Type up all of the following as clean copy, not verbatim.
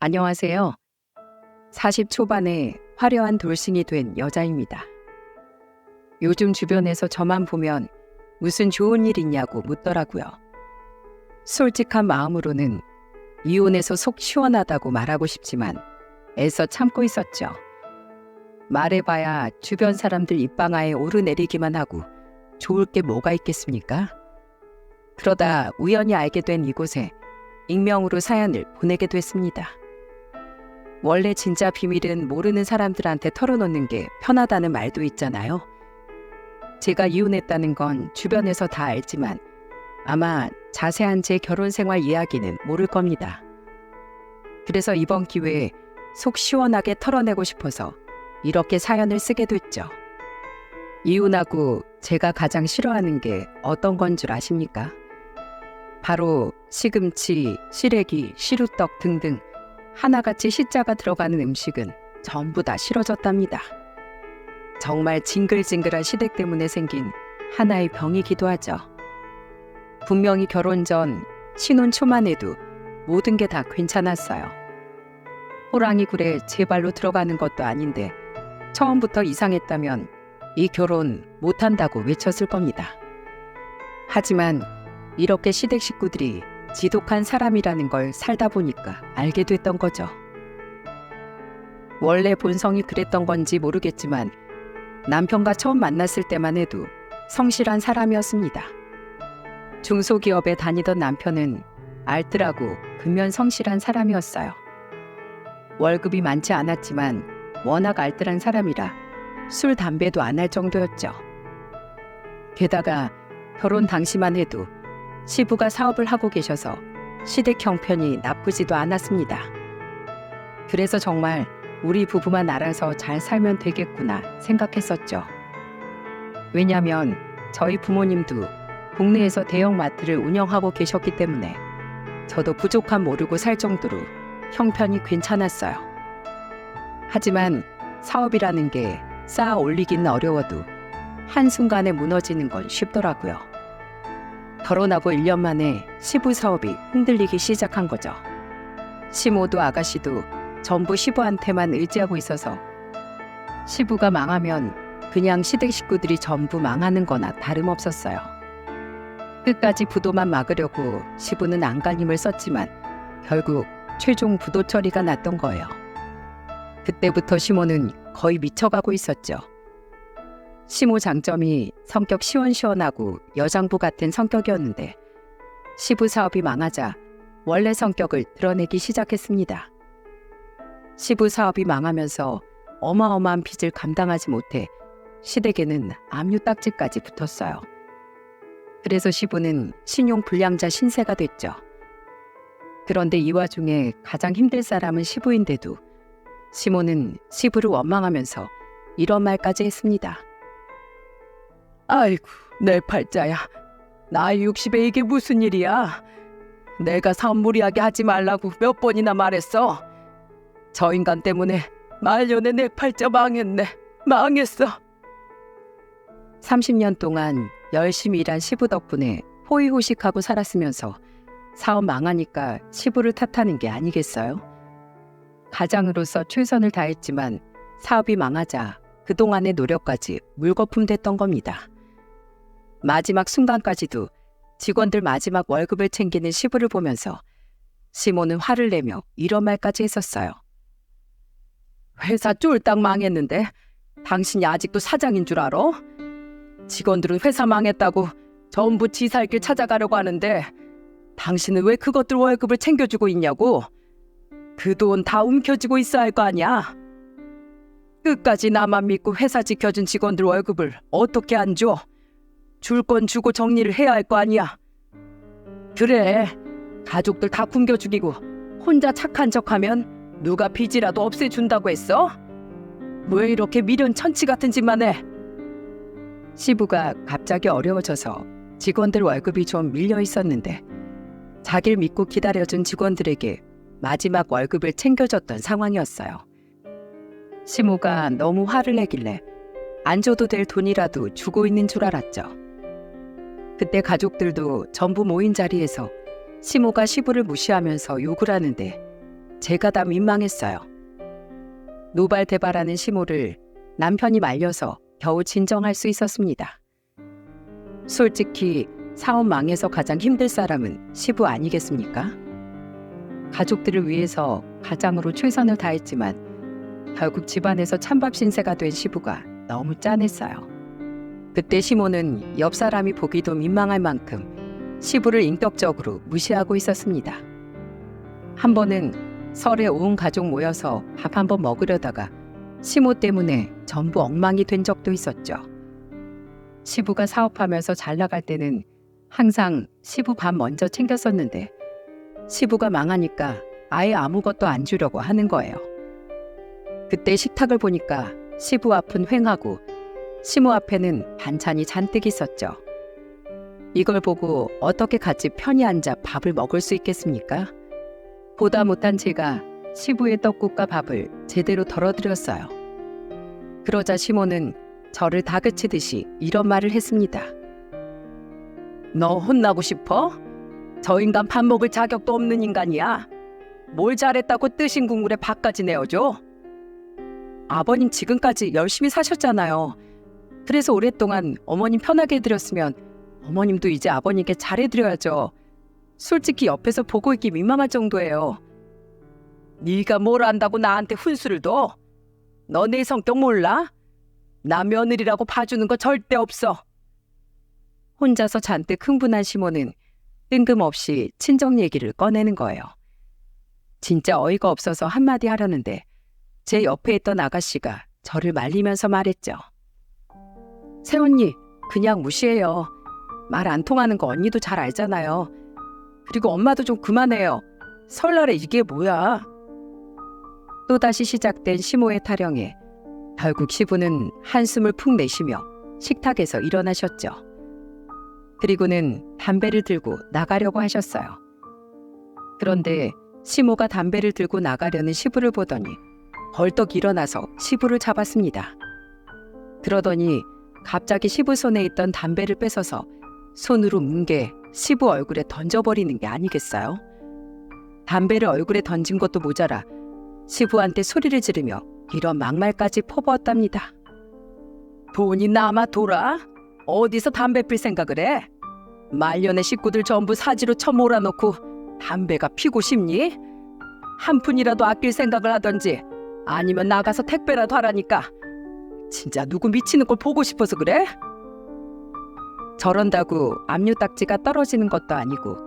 안녕하세요. 40 초반에 화려한 돌싱이 된 여자입니다. 요즘 주변에서 저만 보면 무슨 좋은 일 있냐고 묻더라고요. 솔직한 마음으로는 이혼해서 속 시원하다고 말하고 싶지만 애써 참고 있었죠. 말해봐야 주변 사람들 입방아에 오르내리기만 하고 좋을 게 뭐가 있겠습니까? 그러다 우연히 알게 된 이곳에 익명으로 사연을 보내게 됐습니다. 원래 진짜 비밀은 모르는 사람들한테 털어놓는 게 편하다는 말도 있잖아요. 제가 이혼했다는 건 주변에서 다 알지만 아마 자세한 제 결혼 생활 이야기는 모를 겁니다. 그래서 이번 기회에 속 시원하게 털어내고 싶어서 이렇게 사연을 쓰게 됐죠. 이혼하고 제가 가장 싫어하는 게 어떤 건 줄 아십니까? 바로 시금치, 시래기, 시루떡 등등 하나같이 시자가 들어가는 음식은 전부 다 싫어졌답니다. 정말 징글징글한 시댁 때문에 생긴 하나의 병이기도 하죠. 분명히 결혼 전 신혼 초만 해도 모든 게 다 괜찮았어요. 호랑이 굴에 제 발로 들어가는 것도 아닌데 처음부터 이상했다면 이 결혼 못한다고 외쳤을 겁니다. 하지만 이렇게 시댁 식구들이 지독한 사람이라는 걸 살다 보니까 알게 됐던 거죠. 원래 본성이 그랬던 건지 모르겠지만 남편과 처음 만났을 때만 해도 성실한 사람이었습니다. 중소기업에 다니던 남편은 알뜰하고 근면 성실한 사람이었어요. 월급이 많지 않았지만 워낙 알뜰한 사람이라 술, 담배도 안 할 정도였죠. 게다가 결혼 당시만 해도 시부가 사업을 하고 계셔서 시댁 형편이 나쁘지도 않았습니다. 그래서 정말 우리 부부만 알아서 잘 살면 되겠구나 생각했었죠. 왜냐하면 저희 부모님도 국내에서 대형 마트를 운영하고 계셨기 때문에 저도 부족함 모르고 살 정도로 형편이 괜찮았어요. 하지만 사업이라는 게 쌓아 올리기는 어려워도 한순간에 무너지는 건 쉽더라고요. 결혼하고 1년 만에 시부 사업이 흔들리기 시작한 거죠. 시모도 아가씨도 전부 시부한테만 의지하고 있어서 시부가 망하면 그냥 시댁 식구들이 전부 망하는 거나 다름없었어요. 끝까지 부도만 막으려고 시부는 안간힘을 썼지만 결국 최종 부도 처리가 났던 거예요. 그때부터 시모는 거의 미쳐가고 있었죠. 시모 장점이 성격 시원시원하고 여장부 같은 성격이었는데 시부 사업이 망하자 원래 성격을 드러내기 시작했습니다. 시부 사업이 망하면서 어마어마한 빚을 감당하지 못해 시댁에는 압류 딱지까지 붙었어요. 그래서 시부는 신용 불량자 신세가 됐죠. 그런데 이 와중에 가장 힘들 사람은 시부인데도 시모는 시부를 원망하면서 이런 말까지 했습니다. 아이고, 내 팔자야. 나이 60에 이게 무슨 일이야? 내가 사업 무리하게 하지 말라고 몇 번이나 말했어. 저 인간 때문에 말년에 내 팔자 망했네. 망했어. 30년 동안 열심히 일한 시부 덕분에 호의호식하고 살았으면서 사업 망하니까 시부를 탓하는 게 아니겠어요? 가장으로서 최선을 다했지만 사업이 망하자 그동안의 노력까지 물거품 됐던 겁니다. 마지막 순간까지도 직원들 마지막 월급을 챙기는 시부를 보면서 시모는 화를 내며 이런 말까지 했었어요. 회사 쫄딱 망했는데 당신이 아직도 사장인 줄 알아? 직원들은 회사 망했다고 전부 지 살 길 찾아가려고 하는데 당신은 왜 그것들 월급을 챙겨주고 있냐고? 그 돈 다 움켜쥐고 있어야 할 거 아니야? 끝까지 나만 믿고 회사 지켜준 직원들 월급을 어떻게 안 줘? 줄 건 주고 정리를 해야 할 거 아니야? 그래, 가족들 다 굶겨 죽이고 혼자 착한 척하면 누가 빚이라도 없애준다고 했어? 왜 이렇게 미련 천치 같은 짓만 해? 시부가 갑자기 어려워져서 직원들 월급이 좀 밀려 있었는데 자기를 믿고 기다려준 직원들에게 마지막 월급을 챙겨줬던 상황이었어요. 시모가 너무 화를 내길래 안 줘도 될 돈이라도 주고 있는 줄 알았죠. 그때 가족들도 전부 모인 자리에서 시모가 시부를 무시하면서 욕을 하는데 제가 다 민망했어요. 노발대발하는 시모를 남편이 말려서 겨우 진정할 수 있었습니다. 솔직히 사업 망해서 가장 힘들 사람은 시부 아니겠습니까? 가족들을 위해서 가장으로 최선을 다했지만 결국 집안에서 찬밥 신세가 된 시부가 너무 짠했어요. 그때 시모는 옆 사람이 보기도 민망할 만큼 시부를 인격적으로 무시하고 있었습니다. 한 번은 설에 온 가족 모여서 밥 한번 먹으려다가 시모 때문에 전부 엉망이 된 적도 있었죠. 시부가 사업하면서 잘 나갈 때는 항상 시부 밥 먼저 챙겼었는데 시부가 망하니까 아예 아무것도 안 주려고 하는 거예요. 그때 식탁을 보니까 시부 앞은 휑하고 시모 앞에는 반찬이 잔뜩 있었죠. 이걸 보고 어떻게 같이 편히 앉아 밥을 먹을 수 있겠습니까? 보다 못한 제가 시부의 떡국과 밥을 제대로 덜어드렸어요. 그러자 시모는 저를 다그치듯이 이런 말을 했습니다. 너 혼나고 싶어? 저 인간 밥 먹을 자격도 없는 인간이야. 뭘 잘했다고 뜨신 국물에 밥까지 내어줘? 아버님 지금까지 열심히 사셨잖아요. 그래서 오랫동안 어머님 편하게 해드렸으면 어머님도 이제 아버님께 잘해드려야죠. 솔직히 옆에서 보고 있기 민망할 정도예요. 네가 뭘 안다고 나한테 훈수를 둬? 너 내 성격 몰라? 나 며느리라고 봐주는 거 절대 없어. 혼자서 잔뜩 흥분한 시모는 뜬금없이 친정 얘기를 꺼내는 거예요. 진짜 어이가 없어서 한마디 하려는데 제 옆에 있던 아가씨가 저를 말리면서 말했죠. 새언니, 그냥 무시해요. 말 안 통하는 거 언니도 잘 알잖아요. 그리고 엄마도 좀 그만해요. 설날에 이게 뭐야? 또다시 시작된 시모의 타령에 결국 시부는 한숨을 푹 내쉬며 식탁에서 일어나셨죠. 그리고는 담배를 들고 나가려고 하셨어요. 그런데 시모가 담배를 들고 나가려는 시부를 보더니 벌떡 일어나서 시부를 잡았습니다. 그러더니 갑자기 시부 손에 있던 담배를 뺏어서 손으로 뭉개 시부 얼굴에 던져버리는 게 아니겠어요? 담배를 얼굴에 던진 것도 모자라 시부한테 소리를 지르며 이런 막말까지 퍼부었답니다. 돈이 남아 돌아? 어디서 담배 필 생각을 해? 말년의 식구들 전부 사지로 쳐몰아놓고 담배가 피고 싶니? 한 푼이라도 아낄 생각을 하던지 아니면 나가서 택배라도 하라니까. 진짜 누구 미치는 걸 보고 싶어서 그래? 저런다고 압류딱지가 떨어지는 것도 아니고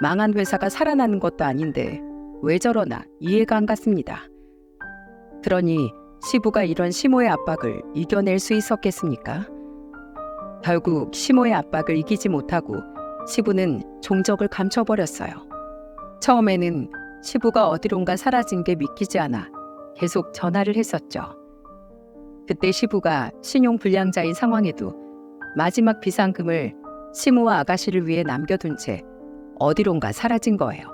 망한 회사가 살아나는 것도 아닌데 왜 저러나 이해가 안 갔습니다. 그러니 시부가 이런 시모의 압박을 이겨낼 수 있었겠습니까? 결국 시모의 압박을 이기지 못하고 시부는 종적을 감춰버렸어요. 처음에는 시부가 어디론가 사라진 게 믿기지 않아 계속 전화를 했었죠. 그때 시부가 신용불량자인 상황에도 마지막 비상금을 시모와 아가씨를 위해 남겨둔 채 어디론가 사라진 거예요.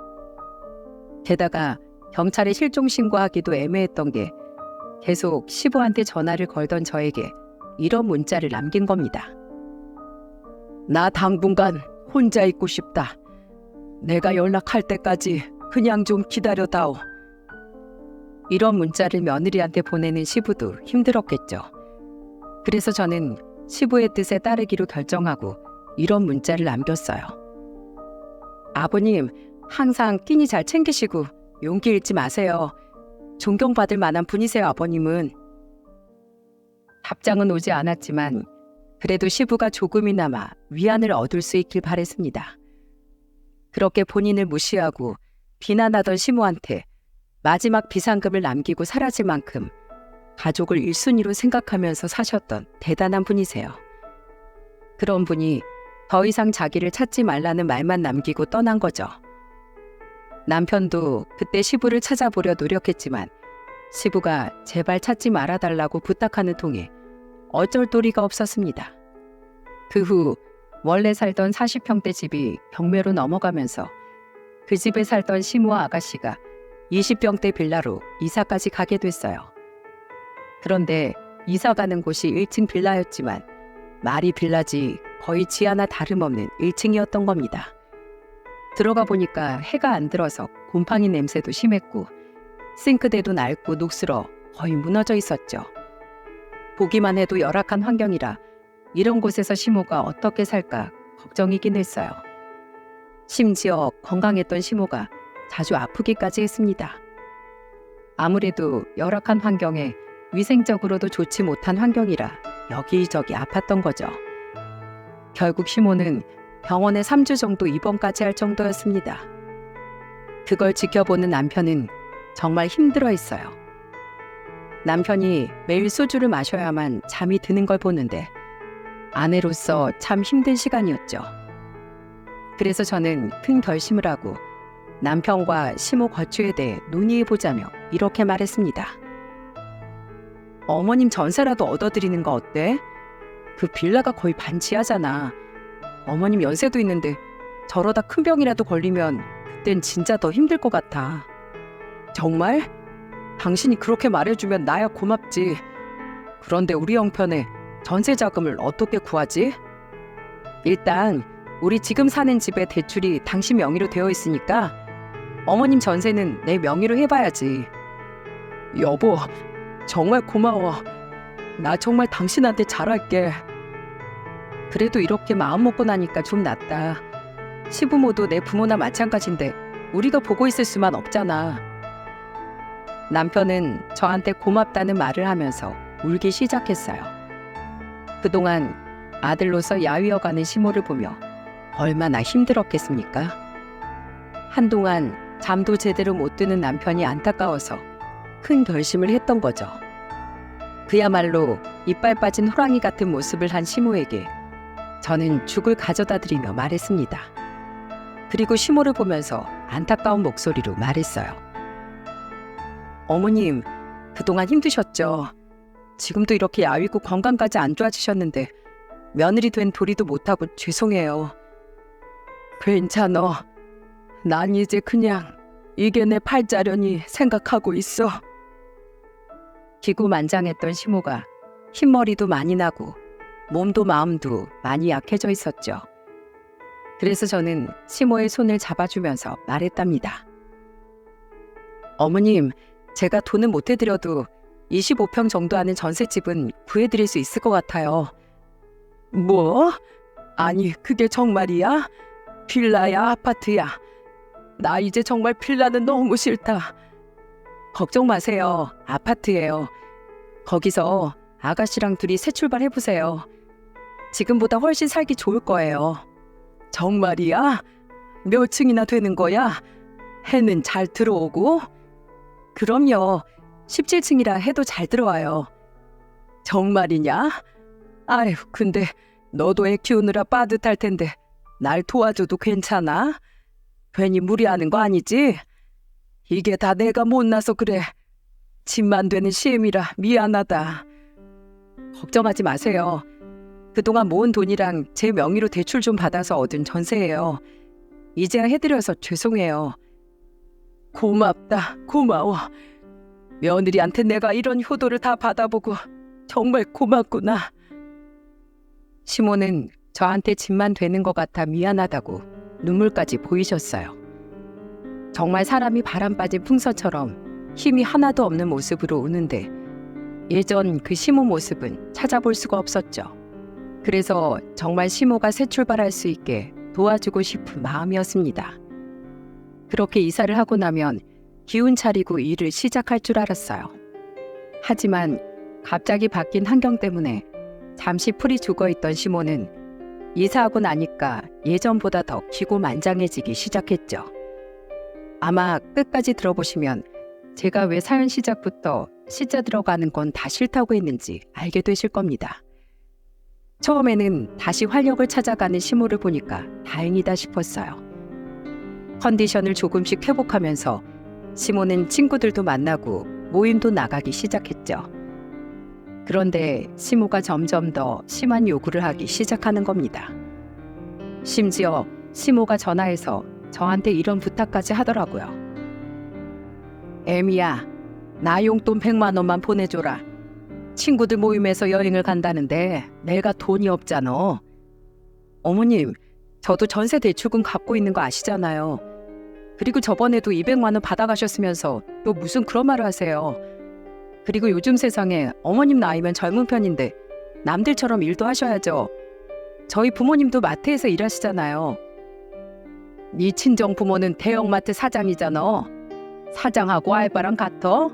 게다가 경찰에 실종 신고하기도 애매했던 게 계속 시부한테 전화를 걸던 저에게 이런 문자를 남긴 겁니다. 나 당분간 혼자 있고 싶다. 내가 연락할 때까지 그냥 좀 기다려다오. 이런 문자를 며느리한테 보내는 시부도 힘들었겠죠. 그래서 저는 시부의 뜻에 따르기로 결정하고 이런 문자를 남겼어요. 아버님, 항상 끼니 잘 챙기시고 용기 잃지 마세요. 존경받을 만한 분이세요, 아버님은. 답장은 오지 않았지만 그래도 시부가 조금이나마 위안을 얻을 수 있길 바랬습니다. 그렇게 본인을 무시하고 비난하던 시모한테 마지막 비상금을 남기고 사라질 만큼 가족을 1순위로 생각하면서 사셨던 대단한 분이세요. 그런 분이 더 이상 자기를 찾지 말라는 말만 남기고 떠난 거죠. 남편도 그때 시부를 찾아보려 노력했지만 시부가 제발 찾지 말아달라고 부탁하는 통에 어쩔 도리가 없었습니다. 그 후 원래 살던 40평대 집이 경매로 넘어가면서 그 집에 살던 시모와 아가씨가 20평대 빌라로 이사까지 가게 됐어요. 그런데 이사 가는 곳이 1층 빌라였지만 말이 빌라지 거의 지 하나 다름없는 1층이었던 겁니다. 들어가 보니까 해가 안 들어서 곰팡이 냄새도 심했고 싱크대도 낡고 녹슬어 거의 무너져 있었죠. 보기만 해도 열악한 환경이라 이런 곳에서 시모가 어떻게 살까 걱정이긴 했어요. 심지어 건강했던 시모가 자주 아프기까지 했습니다. 아무래도 열악한 환경에 위생적으로도 좋지 못한 환경이라 여기저기 아팠던 거죠. 결국 시모는 병원에 3주 정도 입원까지 할 정도였습니다. 그걸 지켜보는 남편은 정말 힘들어했어요. 남편이 매일 소주를 마셔야만 잠이 드는 걸 보는데 아내로서 참 힘든 시간이었죠. 그래서 저는 큰 결심을 하고 남편과 시모 거취에 대해 논의해보자며 이렇게 말했습니다. 어머님 전세라도 얻어드리는 거 어때? 그 빌라가 거의 반지하잖아. 어머님 연세도 있는데 저러다 큰 병이라도 걸리면 그땐 진짜 더 힘들 것 같아. 정말? 당신이 그렇게 말해주면 나야 고맙지. 그런데 우리 형편에 전세 자금을 어떻게 구하지? 일단 우리 지금 사는 집에 대출이 당신 명의로 되어 있으니까 어머님 전세는 내 명의로 해봐야지. 여보, 정말 고마워. 나 정말 당신한테 잘할게. 그래도 이렇게 마음 먹고 나니까 좀 낫다. 시부모도 내 부모나 마찬가지인데 우리가 보고 있을 수만 없잖아. 남편은 저한테 고맙다는 말을 하면서 울기 시작했어요. 그동안 아들로서 야위어가는 시모를 보며 얼마나 힘들었겠습니까? 한동안 잠도 제대로 못 드는 남편이 안타까워서 큰 결심을 했던 거죠. 그야말로 이빨 빠진 호랑이 같은 모습을 한 시모에게 저는 죽을 가져다 드리며 말했습니다. 그리고 시모를 보면서 안타까운 목소리로 말했어요. 어머님, 그동안 힘드셨죠? 지금도 이렇게 야위고 건강까지 안 좋아지셨는데 며느리 된 도리도 못하고 죄송해요. 괜찮아. 난 이제 그냥 이게 내 팔자려니 생각하고 있어. 기고만장했던 시모가 흰머리도 많이 나고 몸도 마음도 많이 약해져 있었죠. 그래서 저는 시모의 손을 잡아주면서 말했답니다. 어머님, 제가 돈은 못 해드려도 25평 정도 하는 전셋집은 구해드릴 수 있을 것 같아요. 뭐? 아니, 그게 정말이야? 빌라야, 아파트야? 나 이제 정말 빌라는 너무 싫다. 걱정 마세요. 아파트예요. 거기서 아가씨랑 둘이 새 출발해보세요. 지금보다 훨씬 살기 좋을 거예요. 정말이야? 몇 층이나 되는 거야? 해는 잘 들어오고? 그럼요. 17층이라 해도 잘 들어와요. 정말이냐? 아휴, 근데 너도 애 키우느라 빠듯할 텐데 날 도와줘도 괜찮아? 괜히 무리하는 거 아니지? 이게 다 내가 못나서 그래. 집만 되는 시엠이라 미안하다. 걱정하지 마세요. 그동안 모은 돈이랑 제 명의로 대출 좀 받아서 얻은 전세예요. 이제야 해드려서 죄송해요. 고맙다. 고마워. 며느리한테 내가 이런 효도를 다 받아보고 정말 고맙구나. 시모는 저한테 집만 되는 것 같아 미안하다고 눈물까지 보이셨어요. 정말 사람이 바람 빠진 풍선처럼 힘이 하나도 없는 모습으로 우는데 예전 그 시모 모습은 찾아볼 수가 없었죠. 그래서 정말 시모가 새 출발할 수 있게 도와주고 싶은 마음이었습니다. 그렇게 이사를 하고 나면 기운 차리고 일을 시작할 줄 알았어요. 하지만 갑자기 바뀐 환경 때문에 잠시 풀이 죽어있던 시모는 이사하고 나니까 예전보다 더 기고만장해지기 시작했죠. 아마 끝까지 들어보시면 제가 왜 사연 시작부터 시자 들어가는 건 다 싫다고 했는지 알게 되실 겁니다. 처음에는 다시 활력을 찾아가는 시모를 보니까 다행이다 싶었어요. 컨디션을 조금씩 회복하면서 시모는 친구들도 만나고 모임도 나가기 시작했죠. 그런데 시모가 점점 더 심한 요구를 하기 시작하는 겁니다. 심지어 시모가 전화해서 저한테 이런 부탁까지 하더라고요. 애미야, 나 용돈 100만 원만 보내줘라. 친구들 모임에서 여행을 간다는데 내가 돈이 없잖아. 어머님, 저도 전세 대출금 갖고 있는 거 아시잖아요. 그리고 저번에도 200만 원 받아가셨으면서 또 무슨 그런 말을 하세요. 그리고 요즘 세상에 어머님 나이면 젊은 편인데 남들처럼 일도 하셔야죠. 저희 부모님도 마트에서 일하시잖아요. 네 친정 부모는 대형마트 사장이잖아. 사장하고 알바랑 같아?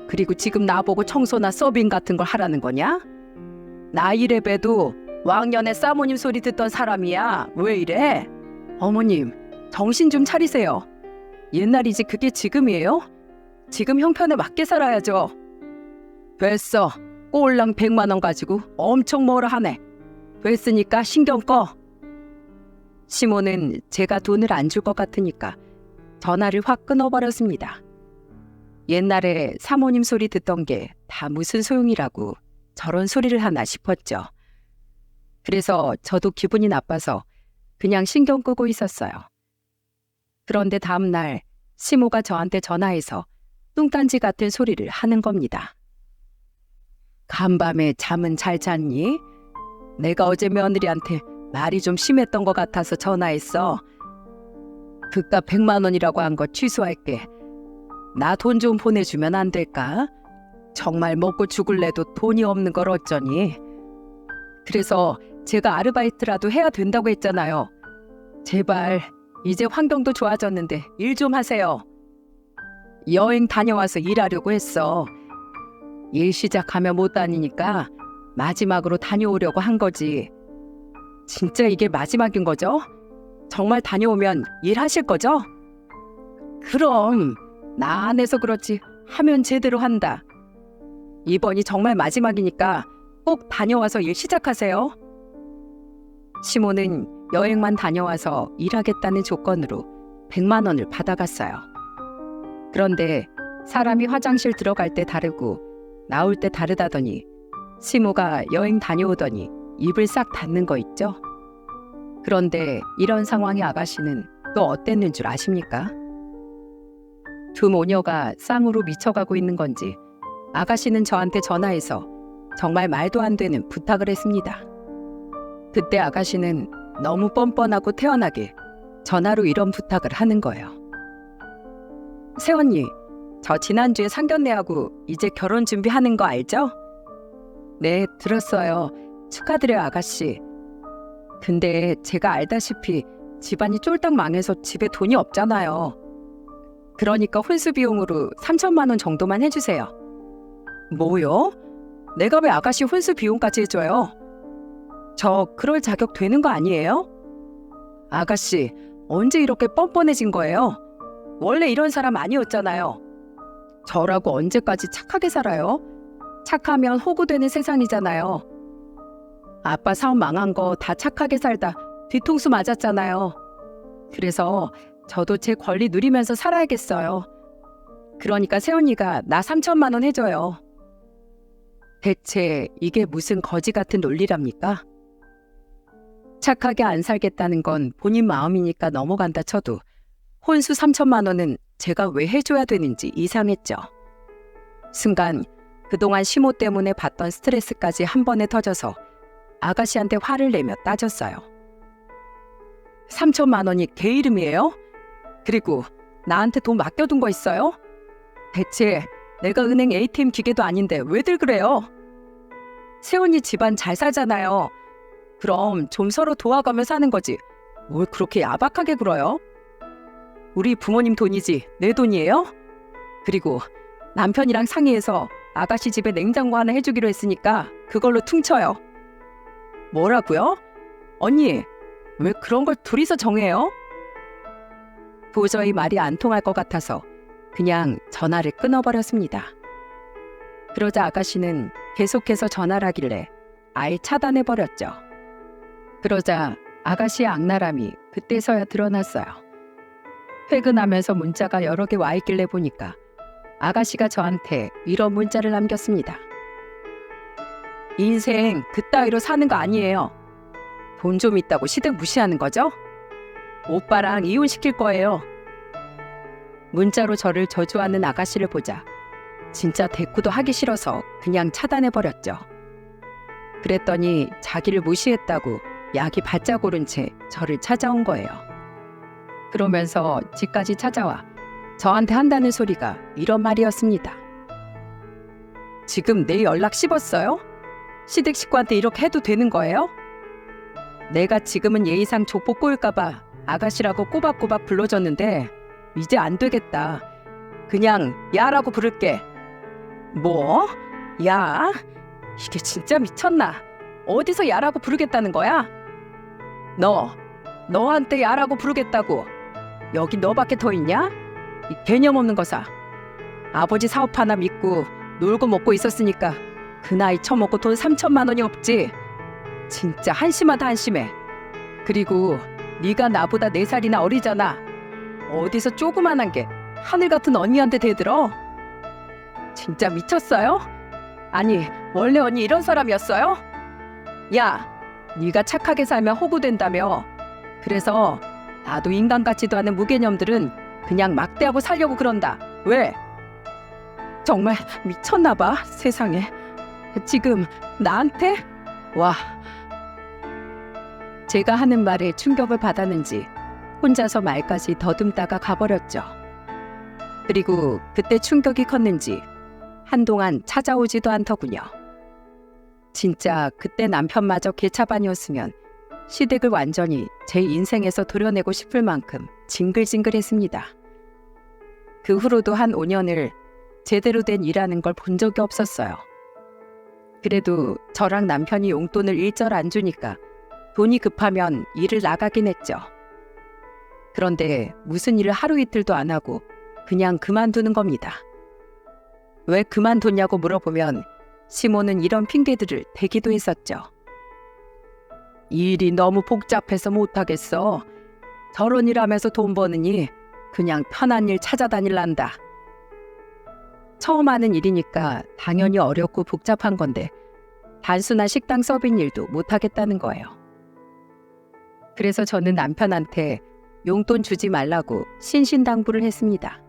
그리고 지금 나보고 청소나 서빙 같은 걸 하라는 거냐? 나 이래봬도 왕년에 사모님 소리 듣던 사람이야. 왜 이래? 어머님, 정신 좀 차리세요. 옛날이지 그게 지금이에요? 지금 형편에 맞게 살아야죠. 됐어. 꼴랑 100만 원 가지고 엄청 뭐라 하네. 됐으니까 신경 꺼. 시모는 제가 돈을 안 줄 것 같으니까 전화를 확 끊어버렸습니다. 옛날에 사모님 소리 듣던 게 다 무슨 소용이라고 저런 소리를 하나 싶었죠. 그래서 저도 기분이 나빠서 그냥 신경 끄고 있었어요. 그런데 다음 날 시모가 저한테 전화해서 뚱딴지 같은 소리를 하는 겁니다. 간밤에 잠은 잘 잤니? 내가 어제 며느리한테 말이 좀 심했던 것 같아서 전화했어. 그깟 100만 원이라고 한 거 취소할게. 나 돈 좀 보내주면 안 될까? 정말 먹고 죽을래도 돈이 없는 걸 어쩌니? 그래서 제가 아르바이트라도 해야 된다고 했잖아요. 제발 이제 환경도 좋아졌는데 일 좀 하세요. 여행 다녀와서 일하려고 했어. 일 시작하면 못 다니니까 마지막으로 다녀오려고 한 거지. 진짜 이게 마지막인 거죠? 정말 다녀오면 일하실 거죠? 그럼 나 안 해서 그렇지 하면 제대로 한다. 이번이 정말 마지막이니까 꼭 다녀와서 일 시작하세요. 시모는 여행만 다녀와서 일하겠다는 조건으로 100만 원을 받아갔어요. 그런데 사람이 화장실 들어갈 때 다르고 나올 때 다르다더니 시모가 여행 다녀오더니 입을 싹 닫는 거 있죠? 그런데 이런 상황의 아가씨는 또 어땠는 줄 아십니까? 두 모녀가 쌍으로 미쳐가고 있는 건지 아가씨는 저한테 전화해서 정말 말도 안 되는 부탁을 했습니다. 그때 아가씨는 너무 뻔뻔하고 태연하게 전화로 이런 부탁을 하는 거예요. 새언니, 저 지난주에 상견례하고 이제 결혼 준비하는 거 알죠? 네, 들었어요. 축하드려요, 아가씨. 근데 제가 알다시피 집안이 쫄딱 망해서 집에 돈이 없잖아요. 그러니까 혼수 비용으로 3천만 원 정도만 해주세요. 뭐요? 내가 왜 아가씨 혼수 비용까지 해줘요? 저 그럴 자격 되는 거 아니에요? 아가씨, 언제 이렇게 뻔뻔해진 거예요? 원래 이런 사람 아니었잖아요. 저라고 언제까지 착하게 살아요? 착하면 호구되는 세상이잖아요. 아빠 사업 망한 거 다 착하게 살다 뒤통수 맞았잖아요. 그래서 저도 제 권리 누리면서 살아야겠어요. 그러니까 새언니가 나 3천만 원 해줘요. 대체 이게 무슨 거지 같은 논리랍니까? 착하게 안 살겠다는 건 본인 마음이니까 넘어간다 쳐도 혼수 3천만 원은 제가 왜 해줘야 되는지 이상했죠. 순간 그동안 시모 때문에 받던 스트레스까지 한 번에 터져서 아가씨한테 화를 내며 따졌어요. 3천만 원이 걔 이름이에요? 그리고 나한테 돈 맡겨둔 거 있어요? 대체 내가 은행 ATM 기계도 아닌데 왜들 그래요? 새언니 집안 잘 살잖아요. 그럼 좀 서로 도와가며 사는 거지. 뭘 그렇게 야박하게 굴어요? 우리 부모님 돈이지 내 돈이에요? 그리고 남편이랑 상의해서 아가씨 집에 냉장고 하나 해주기로 했으니까 그걸로 퉁쳐요. 뭐라고요? 언니, 왜 그런 걸 둘이서 정해요? 도저히 말이 안 통할 것 같아서 그냥 전화를 끊어버렸습니다. 그러자 아가씨는 계속해서 전화를 하길래 아예 차단해버렸죠. 그러자 아가씨의 악랄함이 그때서야 드러났어요. 퇴근하면서 문자가 여러 개 와 있길래 보니까 아가씨가 저한테 이런 문자를 남겼습니다. 인생 그따위로 사는 거 아니에요. 돈 좀 있다고 시댁 무시하는 거죠? 오빠랑 이혼시킬 거예요. 문자로 저를 저주하는 아가씨를 보자 진짜 대꾸도 하기 싫어서 그냥 차단해버렸죠. 그랬더니 자기를 무시했다고 약이 바짝 오른 채 저를 찾아온 거예요. 그러면서 집까지 찾아와 저한테 한다는 소리가 이런 말이었습니다. 지금 내 연락 씹었어요? 시댁 식구한테 이렇게 해도 되는 거예요? 내가 지금은 예의상 족보 꼬일까봐 아가씨라고 꼬박꼬박 불러줬는데 이제 안 되겠다. 그냥 야라고 부를게. 뭐? 야? 이게 진짜 미쳤나? 어디서 야라고 부르겠다는 거야? 너한테 야라고 부르겠다고. 여기 너밖에 더 있냐? 이 개념 없는 거사. 아버지 사업 하나 믿고 놀고 먹고 있었으니까 그 나이 처먹고 돈 3천만 원이 없지. 진짜 한심하다 한심해. 그리고 네가 나보다 4살이나 어리잖아. 어디서 조그만한 게 하늘 같은 언니한테 대들어? 진짜 미쳤어요? 아니 원래 언니 이런 사람이었어요? 야, 네가 착하게 살면 호구된다며. 그래서 나도 인간 같지도 않은 무개념들은 그냥 막대하고 살려고 그런다. 왜? 정말 미쳤나 봐 세상에. 지금 나한테? 와. 제가 하는 말에 충격을 받았는지 혼자서 말까지 더듬다가 가버렸죠. 그리고 그때 충격이 컸는지 한동안 찾아오지도 않더군요. 진짜 그때 남편마저 개차반이었으면 시댁을 완전히 제 인생에서 도려내고 싶을 만큼 징글징글했습니다. 그 후로도 한 5년을 제대로 된 일하는 걸 본 적이 없었어요. 그래도 저랑 남편이 용돈을 일절 안 주니까 돈이 급하면 일을 나가긴 했죠. 그런데 무슨 일을 하루 이틀도 안 하고 그냥 그만두는 겁니다. 왜 그만뒀냐고 물어보면 시모는 이런 핑계들을 대기도 했었죠. 일이 너무 복잡해서 못하겠어. 저런 일 하면서 돈 버느니 그냥 편한 일 찾아다닐란다. 처음 하는 일이니까 당연히 어렵고 복잡한 건데 단순한 식당 서빙 일도 못하겠다는 거예요. 그래서 저는 남편한테 용돈 주지 말라고 신신당부를 했습니다.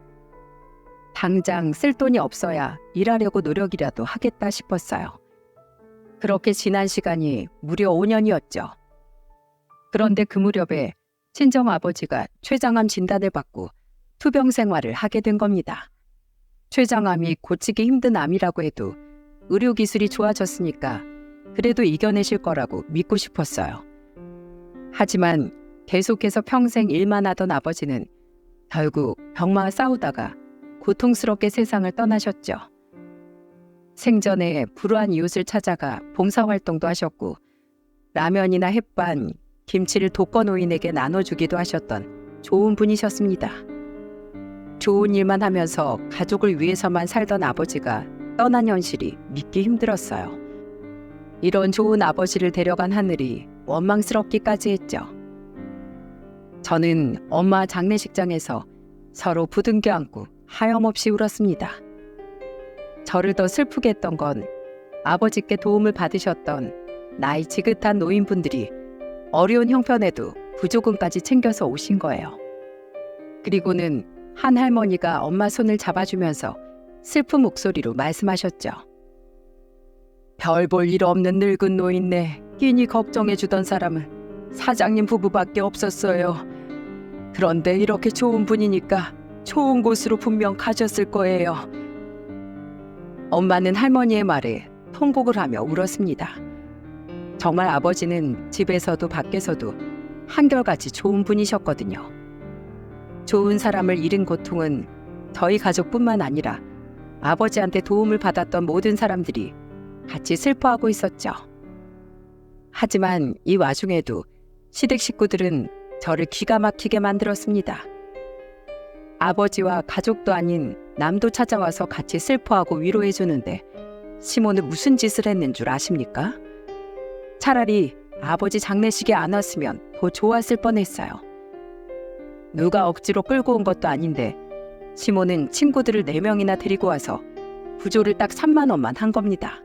당장 쓸 돈이 없어야 일하려고 노력이라도 하겠다 싶었어요. 그렇게 지난 시간이 무려 5년이었죠. 그런데 그 무렵에 친정아버지가 췌장암 진단을 받고 투병 생활을 하게 된 겁니다. 췌장암이 고치기 힘든 암이라고 해도 의료기술이 좋아졌으니까 그래도 이겨내실 거라고 믿고 싶었어요. 하지만 계속해서 평생 일만 하던 아버지는 결국 병마와 싸우다가 고통스럽게 세상을 떠나셨죠. 생전에 불우한 이웃을 찾아가 봉사활동도 하셨고 라면이나 햇반, 김치를 독거노인에게 나눠주기도 하셨던 좋은 분이셨습니다. 좋은 일만 하면서 가족을 위해서만 살던 아버지가 떠난 현실이 믿기 힘들었어요. 이런 좋은 아버지를 데려간 하늘이 원망스럽기까지 했죠. 저는 엄마 장례식장에서 서로 부둥켜 안고 하염없이 울었습니다. 저를 더 슬프게 했던 건 아버지께 도움을 받으셨던 나이 지긋한 노인분들이 어려운 형편에도 부조금까지 챙겨서 오신 거예요. 그리고는 한 할머니가 엄마 손을 잡아주면서 슬픈 목소리로 말씀하셨죠. 별 볼 일 없는 늙은 노인네 끼니 걱정해주던 사람은 사장님 부부밖에 없었어요. 그런데 이렇게 좋은 분이니까 좋은 곳으로 분명 가셨을 거예요. 엄마는 할머니의 말에 통곡을 하며 울었습니다. 정말 아버지는 집에서도 밖에서도 한결같이 좋은 분이셨거든요. 좋은 사람을 잃은 고통은 저희 가족뿐만 아니라 아버지한테 도움을 받았던 모든 사람들이 같이 슬퍼하고 있었죠. 하지만 이 와중에도 시댁 식구들은 저를 기가 막히게 만들었습니다. 아버지와 가족도 아닌 남도 찾아와서 같이 슬퍼하고 위로해주는데 시모는 무슨 짓을 했는 줄 아십니까? 차라리 아버지 장례식에 안 왔으면 더 좋았을 뻔했어요. 누가 억지로 끌고 온 것도 아닌데 시모는 친구들을 4명이나 데리고 와서 부조를 딱 3만 원만 한 겁니다.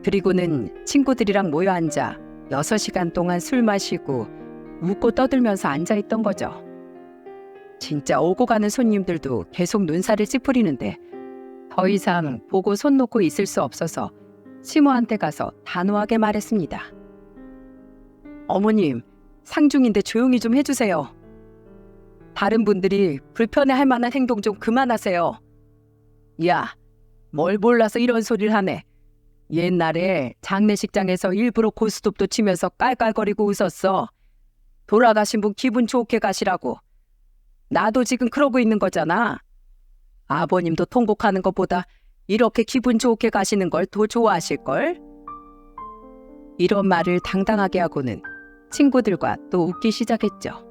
그리고는 친구들이랑 모여 앉아 6시간 동안 술 마시고 웃고 떠들면서 앉아있던 거죠. 진짜 오고 가는 손님들도 계속 눈살을 찌푸리는데 더 이상 보고 손 놓고 있을 수 없어서 시모한테 가서 단호하게 말했습니다. 어머님, 상중인데 조용히 좀 해주세요. 다른 분들이 불편해할 만한 행동 좀 그만하세요. 야, 뭘 몰라서 이런 소리를 하네. 옛날에 장례식장에서 일부러 고스톱도 치면서 깔깔거리고 웃었어. 돌아가신 분 기분 좋게 가시라고. 나도 지금 그러고 있는 거잖아. 아버님도 통곡하는 것보다 이렇게 기분 좋게 가시는 걸 더 좋아하실걸? 이런 말을 당당하게 하고는 친구들과 또 웃기 시작했죠.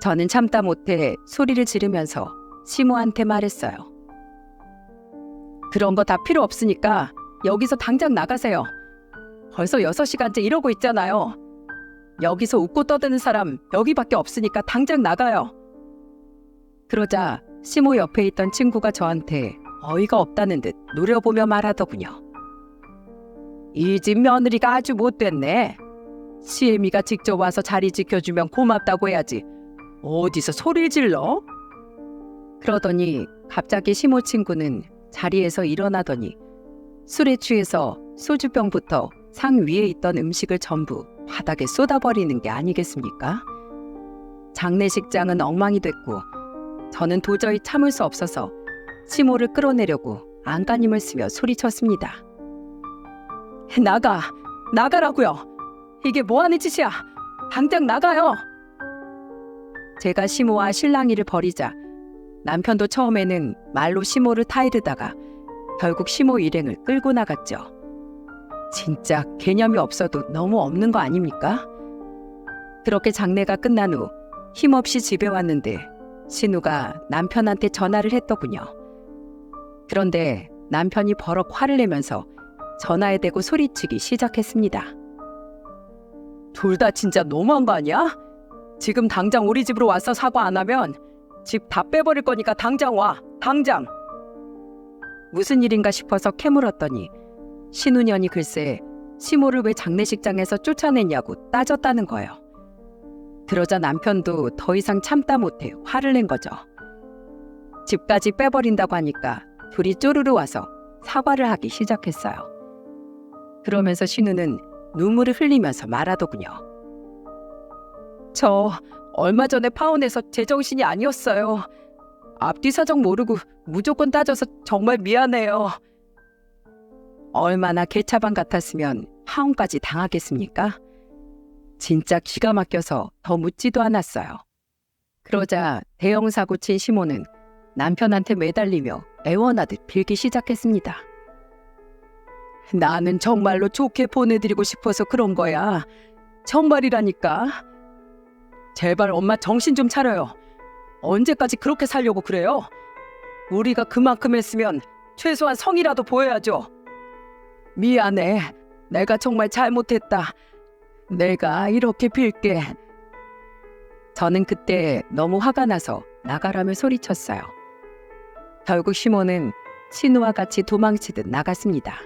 저는 참다 못해 소리를 지르면서 시모한테 말했어요. 그런 거 다 필요 없으니까 여기서 당장 나가세요. 벌써 6시간째 이러고 있잖아요. 여기서 웃고 떠드는 사람 여기밖에 없으니까 당장 나가요. 그러자 시모 옆에 있던 친구가 저한테 어이가 없다는 듯 노려보며 말하더군요. 이 집 며느리가 아주 못됐네. 시애미가 직접 와서 자리 지켜주면 고맙다고 해야지. 어디서 소리를 질러? 그러더니 갑자기 시모 친구는 자리에서 일어나더니 술에 취해서 소주병부터 상 위에 있던 음식을 전부 바닥에 쏟아버리는 게 아니겠습니까? 장례식장은 엉망이 됐고 저는 도저히 참을 수 없어서 시모를 끌어내려고 안간힘을 쓰며 소리쳤습니다. 나가라고요. 이게 뭐하는 짓이야. 당장 나가요. 제가 시모와 실랑이를 벌이자 남편도 처음에는 말로 시모를 타이르다가 결국 시모 일행을 끌고 나갔죠. 진짜 개념이 없어도 너무 없는 거 아닙니까? 그렇게 장례가 끝난 후 힘없이 집에 왔는데 신우가 남편한테 전화를 했더군요. 그런데 남편이 버럭 화를 내면서 전화에 대고 소리치기 시작했습니다. 둘 다 진짜 너무한 거 아니야? 지금 당장 우리 집으로 와서 사과 안 하면 집 다 빼버릴 거니까 당장 와. 당장. 무슨 일인가 싶어서 캐물었더니 신우년이 글쎄 시모를 왜 장례식장에서 쫓아냈냐고 따졌다는 거예요. 그러자 남편도 더 이상 참다 못해 화를 낸 거죠. 집까지 빼버린다고 하니까 둘이 쪼르르 와서 사과를 하기 시작했어요. 그러면서 신우는 눈물을 흘리면서 말하더군요. 저 얼마 전에 파혼해서 제정신이 아니었어요. 앞뒤 사정 모르고 무조건 따져서 정말 미안해요. 얼마나 개차반 같았으면 파혼까지 당하겠습니까? 진짜 기가 막혀서 더 묻지도 않았어요. 그러자 대형 사고 친 시모는 남편한테 매달리며 애원하듯 빌기 시작했습니다. 나는 정말로 좋게 보내드리고 싶어서 그런 거야. 정말이라니까. 제발 엄마 정신 좀 차려요. 언제까지 그렇게 살려고 그래요? 우리가 그만큼 했으면 최소한 성이라도 보여야죠. 미안해. 내가 정말 잘못했다. 내가 이렇게 빌게. 저는 그때 너무 화가 나서 나가라며 소리쳤어요. 결국 시모는 신우와 같이 도망치듯 나갔습니다.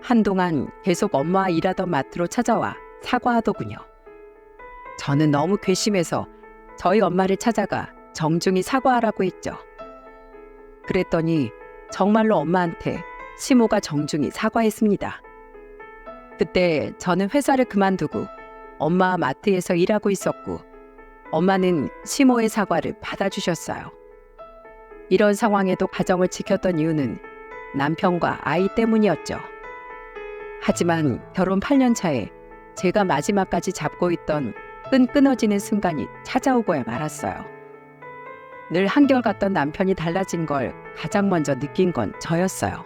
한동안 계속 엄마와 일하던 마트로 찾아와 사과하더군요. 저는 너무 괘씸해서 저희 엄마를 찾아가 정중히 사과하라고 했죠. 그랬더니 정말로 엄마한테 시모가 정중히 사과했습니다. 그때 저는 회사를 그만두고 엄마와 마트에서 일하고 있었고 엄마는 시모의 사과를 받아주셨어요. 이런 상황에도 가정을 지켰던 이유는 남편과 아이 때문이었죠. 하지만 결혼 8년 차에 제가 마지막까지 잡고 있던 끈 끊어지는 순간이 찾아오고야 말았어요. 늘 한결같던 남편이 달라진 걸 가장 먼저 느낀 건 저였어요.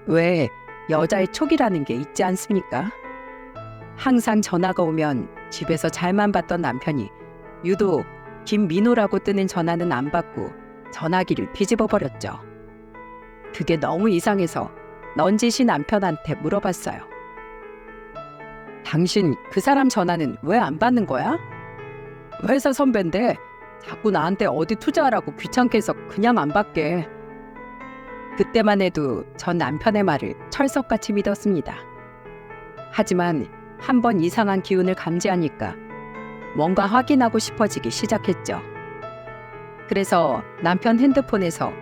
왜 여자의 촉이라는 게 있지 않습니까? 항상 전화가 오면 집에서 잘만 받던 남편이 유독 김민호라고 뜨는 전화는 안 받고 전화기를 뒤집어 버렸죠. 그게 너무 이상해서 넌지시 남편한테 물어봤어요. 당신 그 사람 전화는 왜 안 받는 거야? 회사 선배인데 자꾸 나한테 어디 투자하라고 귀찮게 해서 그냥 안 받게. 그때만 해도 전 남편의 말을 철석같이 믿었습니다. 하지만 한번 이상한 기운을 감지하니까 뭔가 확인하고 싶어지기 시작했죠. 그래서 남편 핸드폰에서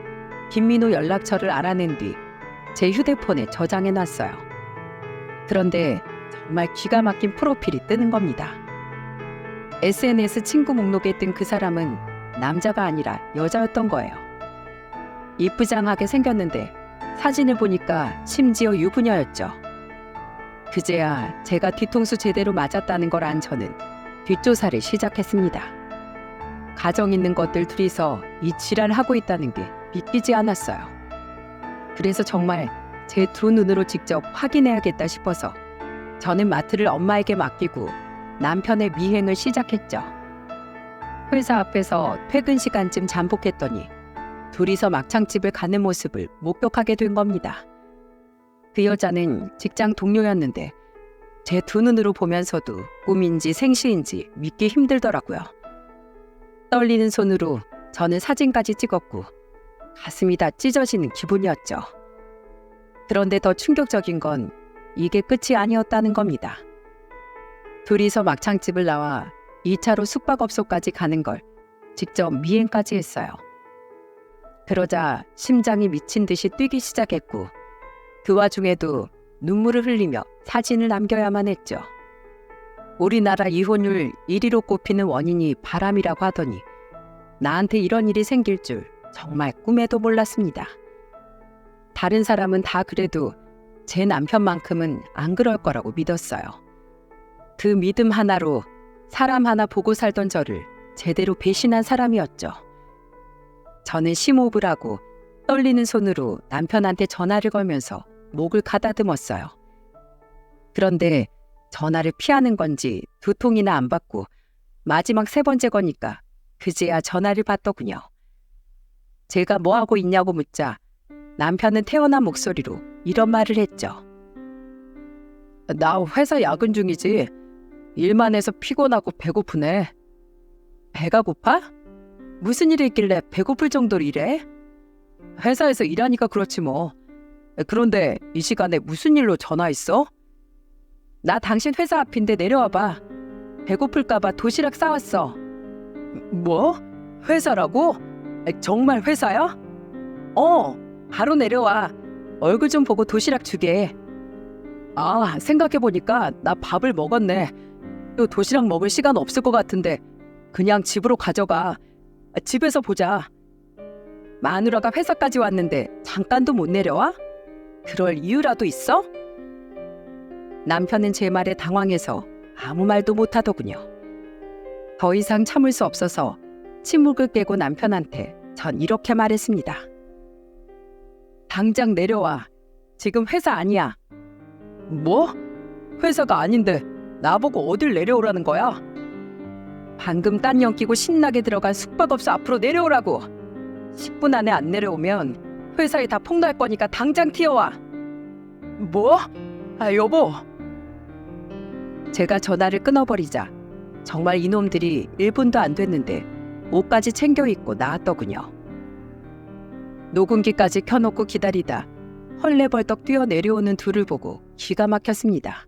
김민호 연락처를 알아낸 뒤 제 휴대폰에 저장해놨어요. 그런데 정말 기가 막힌 프로필이 뜨는 겁니다. SNS 친구 목록에 뜬 그 사람은 남자가 아니라 여자였던 거예요. 이쁘장하게 생겼는데 사진을 보니까 심지어 유부녀였죠. 그제야 제가 뒤통수 제대로 맞았다는 걸 안 저는 뒷조사를 시작했습니다. 가정 있는 것들 둘이서 이 지랄을 하고 있다는 게 믿기지 않았어요. 그래서 정말 제 두 눈으로 직접 확인해야겠다 싶어서 저는 마트를 엄마에게 맡기고 남편의 미행을 시작했죠. 회사 앞에서 퇴근 시간쯤 잠복했더니 둘이서 막창집을 가는 모습을 목격하게 된 겁니다. 그 여자는 직장 동료였는데 제 두 눈으로 보면서도 꿈인지 생시인지 믿기 힘들더라고요. 떨리는 손으로 저는 사진까지 찍었고 가슴이 다 찢어지는 기분이었죠. 그런데 더 충격적인 건 이게 끝이 아니었다는 겁니다. 둘이서 막창집을 나와 2차로 숙박업소까지 가는 걸 직접 미행까지 했어요. 그러자 심장이 미친 듯이 뛰기 시작했고 그 와중에도 눈물을 흘리며 사진을 남겨야만 했죠. 우리나라 이혼율 1위로 꼽히는 원인이 바람이라고 하더니 나한테 이런 일이 생길 줄 정말 꿈에도 몰랐습니다. 다른 사람은 다 그래도 제 남편만큼은 안 그럴 거라고 믿었어요. 그 믿음 하나로 사람 하나 보고 살던 저를 제대로 배신한 사람이었죠. 저는 심호흡을 하고 떨리는 손으로 남편한테 전화를 걸면서 목을 가다듬었어요. 그런데 전화를 피하는 건지 두 통이나 안 받고 마지막 세 번째 거니까 그제야 전화를 받더군요. 제가 뭐하고 있냐고 묻자 남편은 태어난 목소리로 이런 말을 했죠. 나 회사 야근 중이지. 일만 해서 피곤하고 배고프네. 배가 고파? 무슨 일이 있길래 배고플 정도로 일해? 회사에서 일하니까 그렇지 뭐. 그런데 이 시간에 무슨 일로 전화했어? 나 당신 회사 앞인데 내려와봐. 배고플까봐 도시락 싸왔어. 뭐? 회사라고? 정말 회사야? 바로 내려와. 얼굴 좀 보고 도시락 주게. 아, 생각해보니까 나 밥을 먹었네. 또 도시락 먹을 시간 없을 것 같은데 그냥 집으로 가져가. 집에서 보자. 마누라가 회사까지 왔는데 잠깐도 못 내려와? 그럴 이유라도 있어? 남편은 제 말에 당황해서 아무 말도 못하더군요. 더 이상 참을 수 없어서 침묵을 깨고 남편한테 전 이렇게 말했습니다. 당장 내려와. 지금 회사 아니야. 뭐? 회사가 아닌데 나보고 어딜 내려오라는 거야? 방금 딴 연 끼고 신나게 들어간 숙박업소 앞으로 내려오라고. 10분 안에 안 내려오면 회사에 다 폭로할 거니까 당장 튀어와. 뭐? 여보. 제가 전화를 끊어버리자 정말 이놈들이 1분도 안 됐는데 옷까지 챙겨 입고 나왔더군요. 녹음기까지 켜놓고 기다리다 헐레벌떡 뛰어 내려오는 둘을 보고 기가 막혔습니다.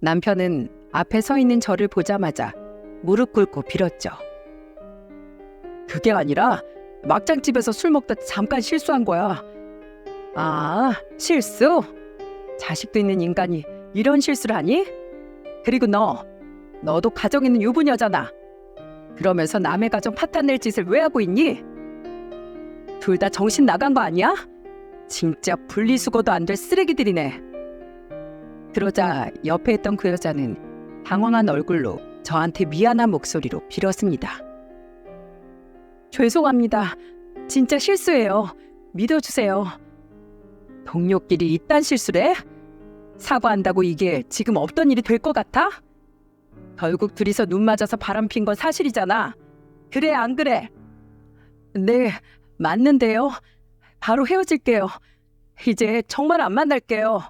남편은 앞에 서 있는 저를 보자마자 무릎 꿇고 빌었죠. 그게 아니라 막장집에서 술 먹다 잠깐 실수한 거야. 아, 실수? 자식도 있는 인간이 이런 실수를 하니? 그리고 너도 가정 있는 유부녀잖아. 그러면서 남의 가정 파탄낼 짓을 왜 하고 있니? 둘 다 정신 나간 거 아니야? 진짜 분리수거도 안 될 쓰레기들이네. 그러자 옆에 있던 그 여자는 당황한 얼굴로 저한테 미안한 목소리로 빌었습니다. 죄송합니다. 진짜 실수예요. 믿어주세요. 동료끼리 이딴 실수를 해? 사과한다고 이게 지금 없던 일이 될 것 같아? 결국 둘이서 눈 맞아서 바람핀 건 사실이잖아. 그래 안 그래? 네, 맞는데요. 바로 헤어질게요. 이제 정말 안 만날게요.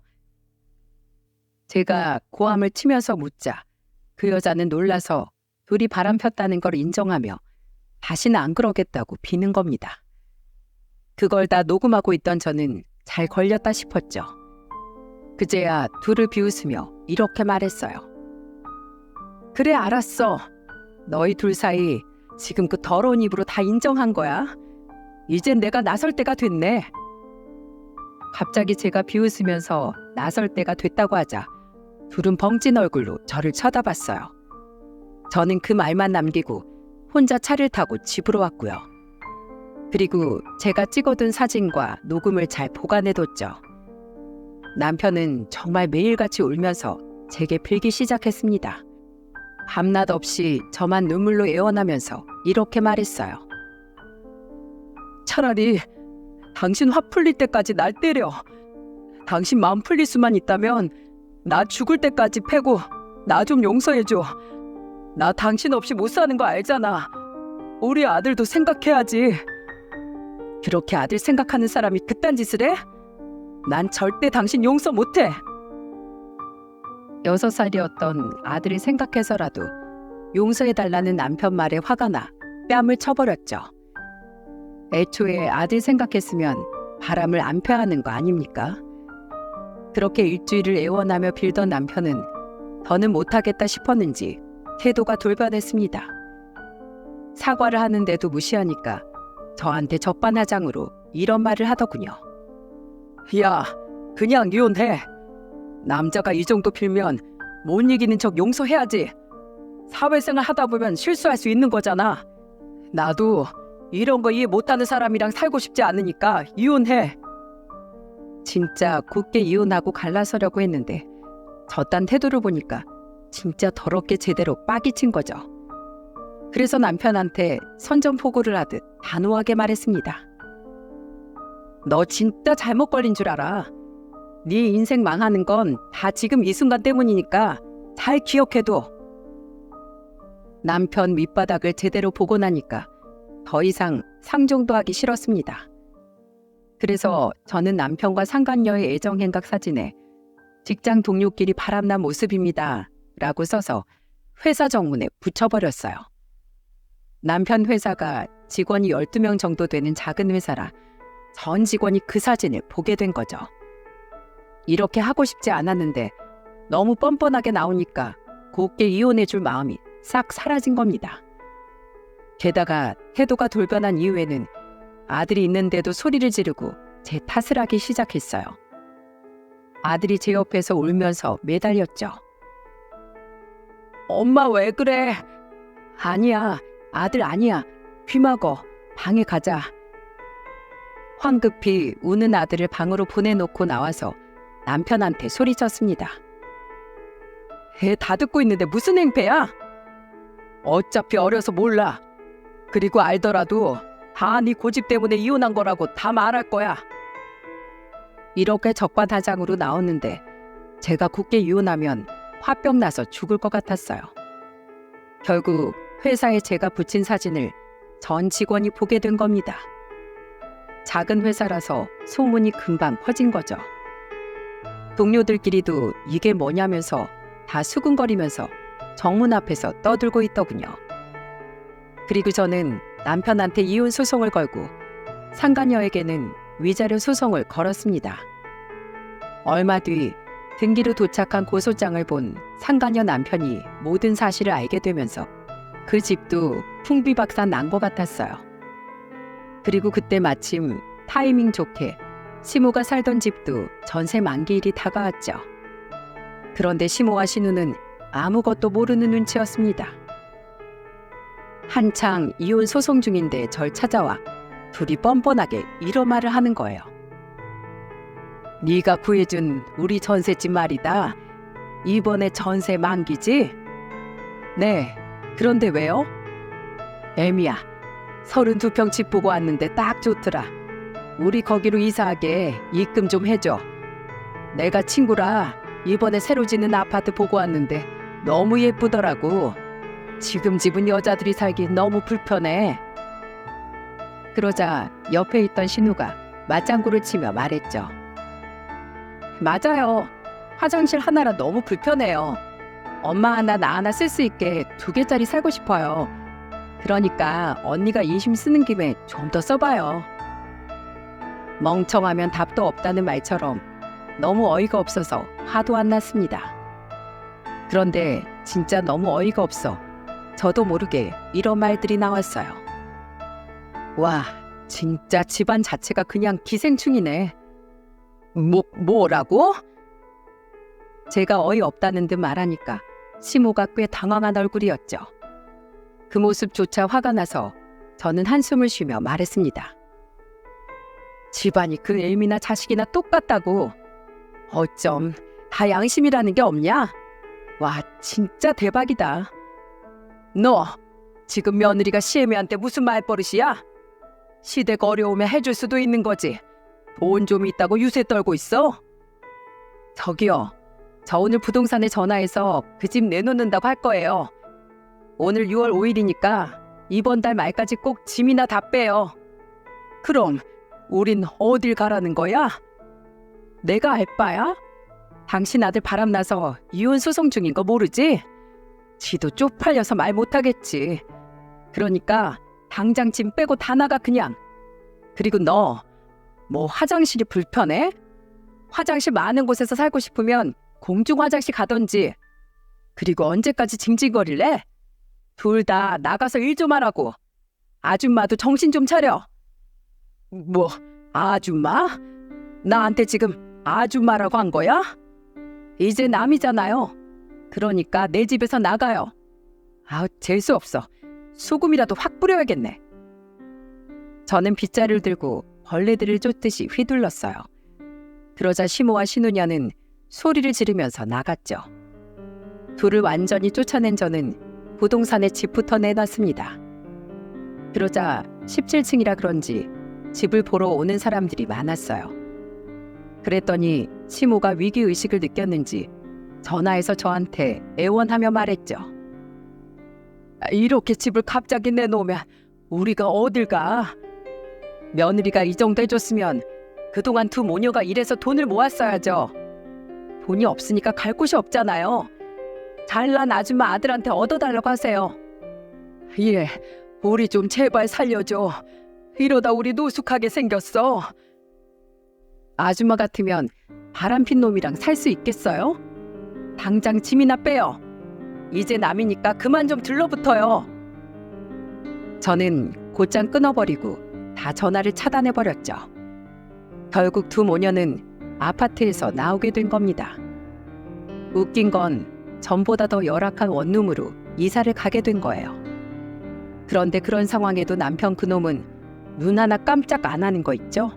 제가 고함을 치면서 묻자 그 여자는 놀라서 둘이 바람 폈다는 걸 인정하며 다시는 안 그러겠다고 비는 겁니다. 그걸 다 녹음하고 있던 저는 잘 걸렸다 싶었죠. 그제야 둘을 비웃으며 이렇게 말했어요. 그래 알았어. 너희 둘 사이 지금 그 더러운 입으로 다 인정한 거야. 이젠 내가 나설 때가 됐네. 갑자기 제가 비웃으면서 나설 때가 됐다고 하자 둘은 벙찐 얼굴로 저를 쳐다봤어요. 저는 그 말만 남기고 혼자 차를 타고 집으로 왔고요. 그리고 제가 찍어둔 사진과 녹음을 잘 보관해뒀죠. 남편은 정말 매일같이 울면서 제게 빌기 시작했습니다. 밤낮 없이 저만 눈물로 애원하면서 이렇게 말했어요. 차라리 당신 화 풀릴 때까지 날 때려. 당신 마음 풀릴 수만 있다면 나 죽을 때까지 패고 나 좀 용서해줘. 나 당신 없이 못 사는 거 알잖아. 우리 아들도 생각해야지. 그렇게 아들 생각하는 사람이 그딴 짓을 해? 난 절대 당신 용서 못해. 6살이었던 아들을 생각해서라도 용서해달라는 남편 말에 화가 나 뺨을 쳐버렸죠. 애초에 아들 생각했으면 바람을 안 펴야 하는 거 아닙니까? 그렇게 일주일을 애원하며 빌던 남편은 더는 못하겠다 싶었는지 태도가 돌변했습니다. 사과를 하는데도 무시하니까 저한테 적반하장으로 이런 말을 하더군요. 야, 그냥 이혼해. 남자가 이 정도 빌면 못 이기는 척 용서해야지. 사회생활 하다 보면 실수할 수 있는 거잖아. 나도 이런 거 이해 못하는 사람이랑 살고 싶지 않으니까 이혼해. 진짜 굳게 이혼하고 갈라서려고 했는데 저딴 태도를 보니까 진짜 더럽게 제대로 빠기친 거죠. 그래서 남편한테 선전포고를 하듯 단호하게 말했습니다. 너 진짜 잘못 걸린 줄 알아. 네 인생 망하는 건 다 지금 이 순간 때문이니까 잘 기억해둬. 남편 밑바닥을 제대로 보고 나니까 더 이상 상종도 하기 싫었습니다. 그래서 저는 남편과 상간녀의 애정행각 사진에 직장 동료끼리 바람난 모습입니다 라고 써서 회사 정문에 붙여버렸어요. 남편 회사가 직원이 12명 정도 되는 작은 회사라 전 직원이 그 사진을 보게 된 거죠. 이렇게 하고 싶지 않았는데 너무 뻔뻔하게 나오니까 곱게 이혼해줄 마음이 싹 사라진 겁니다. 게다가 태도가 돌변한 이후에는 아들이 있는데도 소리를 지르고 제 탓을 하기 시작했어요. 아들이 제 옆에서 울면서 매달렸죠. 엄마 왜 그래? 아니야, 아들 아니야. 귀 막어. 방에 가자. 황급히 우는 아들을 방으로 보내놓고 나와서 남편한테 소리쳤습니다. 애 다 듣고 있는데 무슨 행패야? 어차피 어려서 몰라. 그리고 알더라도 다 네 고집 때문에 이혼한 거라고 다 말할 거야. 이렇게 적반하장으로 나왔는데 제가 굳게 이혼하면 화병 나서 죽을 것 같았어요. 결국 회사에 제가 붙인 사진을 전 직원이 보게 된 겁니다. 작은 회사라서 소문이 금방 퍼진 거죠. 동료들끼리도 이게 뭐냐면서 다 수근거리면서 정문 앞에서 떠들고 있더군요. 그리고 저는 남편한테 이혼 소송을 걸고 상간녀에게는 위자료 소송을 걸었습니다. 얼마 뒤 등기로 도착한 고소장을 본 상간녀 남편이 모든 사실을 알게 되면서 그 집도 풍비박산 난 것 같았어요. 그리고 그때 마침 타이밍 좋게 시모가 살던 집도 전세 만기일이 다가왔죠. 그런데 시모와 신우는 아무것도 모르는 눈치였습니다. 한창 이혼 소송 중인데 절 찾아와 둘이 뻔뻔하게 이런 말을 하는 거예요. 네가 구해준 우리 전셋집 말이다. 이번에 전세 만기지? 네, 그런데 왜요? 애미야, 32평 집 보고 왔는데 딱 좋더라. 우리 거기로 이사하게 입금 좀 해줘. 내가 친구라 이번에 새로 짓는 아파트 보고 왔는데 너무 예쁘더라고. 지금 집은 여자들이 살기 너무 불편해. 그러자 옆에 있던 신우가 맞장구를 치며 말했죠. 맞아요. 화장실 하나라 너무 불편해요. 엄마 하나 나 하나 쓸 수 있게 2개짜리 살고 싶어요. 그러니까 언니가 인심 쓰는 김에 좀 더 써봐요. 멍청하면 답도 없다는 말처럼 너무 어이가 없어서 화도 안 났습니다. 그런데 진짜 너무 어이가 없어 저도 모르게 이런 말들이 나왔어요. 와, 진짜 집안 자체가 그냥 기생충이네. 뭐라고? 제가 어이없다는 듯 말하니까 시모가 꽤 당황한 얼굴이었죠. 그 모습조차 화가 나서 저는 한숨을 쉬며 말했습니다. 집안이 그 애미나 자식이나 똑같다고. 어쩜 다 양심이라는 게 없냐? 와, 진짜 대박이다. 너 지금 며느리가 시애미한테 무슨 말버릇이야? 시댁 어려우면 해줄 수도 있는 거지. 돈 좀 있다고 유세 떨고 있어? 저기요, 저 오늘 부동산에 전화해서 그 집 내놓는다고 할 거예요. 오늘 6월 5일이니까 이번 달 말까지 꼭 짐이나 다 빼요. 그럼 우린 어딜 가라는 거야? 내가 알 바야? 당신 아들 바람나서 이혼 소송 중인 거 모르지? 지도 쪽팔려서 말 못하겠지. 그러니까 당장 짐 빼고 다 나가 그냥. 그리고 너 뭐 화장실이 불편해? 화장실 많은 곳에서 살고 싶으면 공중 화장실 가던지. 그리고 언제까지 징징거릴래? 둘 다 나가서 일 좀 하라고. 아줌마도 정신 좀 차려. 뭐 아줌마? 나한테 지금 아줌마라고 한 거야? 이제 남이잖아요. 그러니까 내 집에서 나가요. 아우, 재수 없어. 소금이라도 확 뿌려야겠네. 저는 빗자루를 들고 벌레들을 쫓듯이 휘둘렀어요. 그러자 시모와 신우녀는 소리를 지르면서 나갔죠. 둘을 완전히 쫓아낸 저는 부동산에 집부터 내놨습니다. 그러자 17층이라 그런지 집을 보러 오는 사람들이 많았어요. 그랬더니 시모가 위기의식을 느꼈는지 전화해서 저한테 애원하며 말했죠. 이렇게 집을 갑자기 내놓으면 우리가 어딜 가? 며느리가 이 정도 해줬으면 그동안 두 모녀가 일해서 돈을 모았어야죠. 돈이 없으니까 갈 곳이 없잖아요. 잘난 아줌마 아들한테 얻어달라고 하세요. 예, 우리 좀 제발 살려줘. 이러다 우리 노숙하게 생겼어. 아줌마 같으면 바람핀 놈이랑 살 수 있겠어요? 당장 짐이나 빼요. 이제 남이니까 그만 좀 들러붙어요. 저는 곧장 끊어버리고 다 전화를 차단해버렸죠. 결국 두 모녀는 아파트에서 나오게 된 겁니다. 웃긴 건 전보다 더 열악한 원룸으로 이사를 가게 된 거예요. 그런데 그런 상황에도 남편 그놈은 눈 하나 깜짝 안 하는 거 있죠?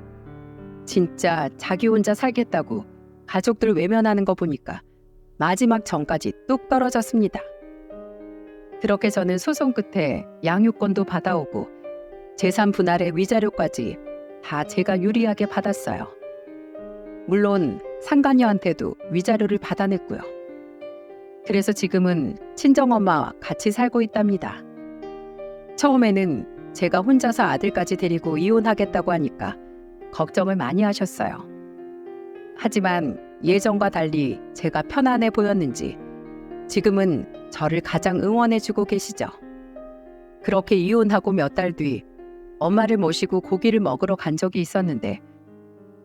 진짜 자기 혼자 살겠다고 가족들 외면하는 거 보니까 마지막 전까지 뚝 떨어졌습니다. 그렇게 저는 소송 끝에 양육권도 받아오고 재산 분할의 위자료까지 다 제가 유리하게 받았어요. 물론 상간녀한테도 위자료를 받아냈고요. 그래서 지금은 친정엄마와 같이 살고 있답니다. 처음에는 제가 혼자서 아들까지 데리고 이혼하겠다고 하니까 걱정을 많이 하셨어요. 하지만 예전과 달리 제가 편안해 보였는지 지금은 저를 가장 응원해주고 계시죠. 그렇게 이혼하고 몇 달 뒤 엄마를 모시고 고기를 먹으러 간 적이 있었는데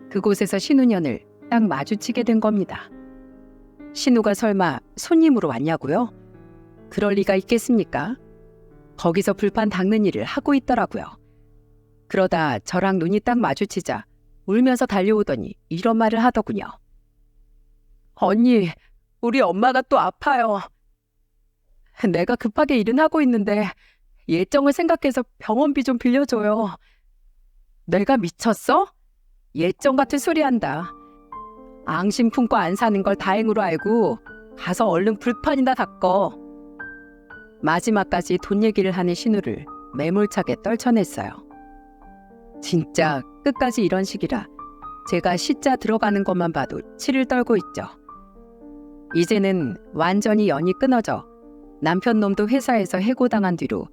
그곳에서 신우년을 딱 마주치게 된 겁니다. 신우가 설마 손님으로 왔냐고요? 그럴 리가 있겠습니까? 거기서 불판 닦는 일을 하고 있더라고요. 그러다 저랑 눈이 딱 마주치자 울면서 달려오더니 이런 말을 하더군요. 언니, 우리 엄마가 또 아파요. 내가 급하게 일은 하고 있는데 예정을 생각해서 병원비 좀 빌려줘요. 내가 미쳤어? 예정 같은 소리 한다. 앙심 품고 안 사는 걸 다행으로 알고 가서 얼른 불판이나 닦어. 마지막까지 돈 얘기를 하는 신우를 매몰차게 떨쳐냈어요. 진짜 끝까지 이런 식이라 제가 시자 들어가는 것만 봐도 치를 떨고 있죠. 이제는 완전히 연이 끊어져 남편 놈도 회사에서 해고당한 뒤로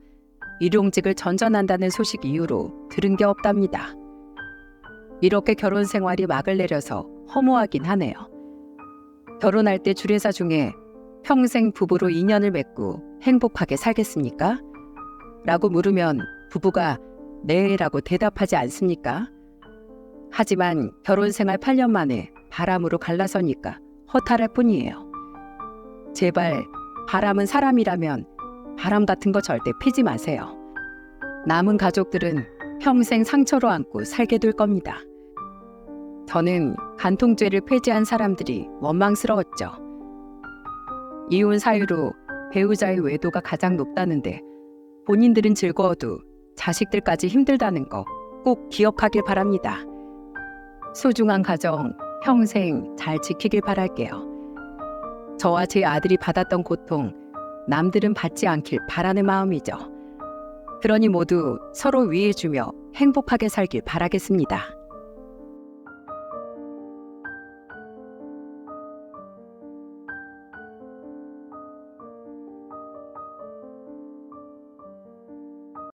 일용직을 전전한다는 소식 이후로 들은 게 없답니다. 이렇게 결혼 생활이 막을 내려서 허무하긴 하네요. 결혼할 때 주례사 중에 평생 부부로 인연을 맺고 행복하게 살겠습니까? 라고 물으면 부부가 네 라고 대답하지 않습니까? 하지만 결혼 생활 8년 만에 바람으로 갈라서니까 허탈할 뿐이에요. 제발 바람은 사람이라면 바람 같은 거 절대 피지 마세요. 남은 가족들은 평생 상처로 안고 살게 될 겁니다. 저는 간통죄를 폐지한 사람들이 원망스러웠죠. 이혼 사유로 배우자의 외도가 가장 높다는데 본인들은 즐거워도 자식들까지 힘들다는 거 꼭 기억하길 바랍니다. 소중한 가정 평생 잘 지키길 바랄게요. 저와 제 아들이 받았던 고통, 남들은 받지 않길 바라는 마음이죠. 그러니 모두 서로 위해주며 행복하게 살길 바라겠습니다.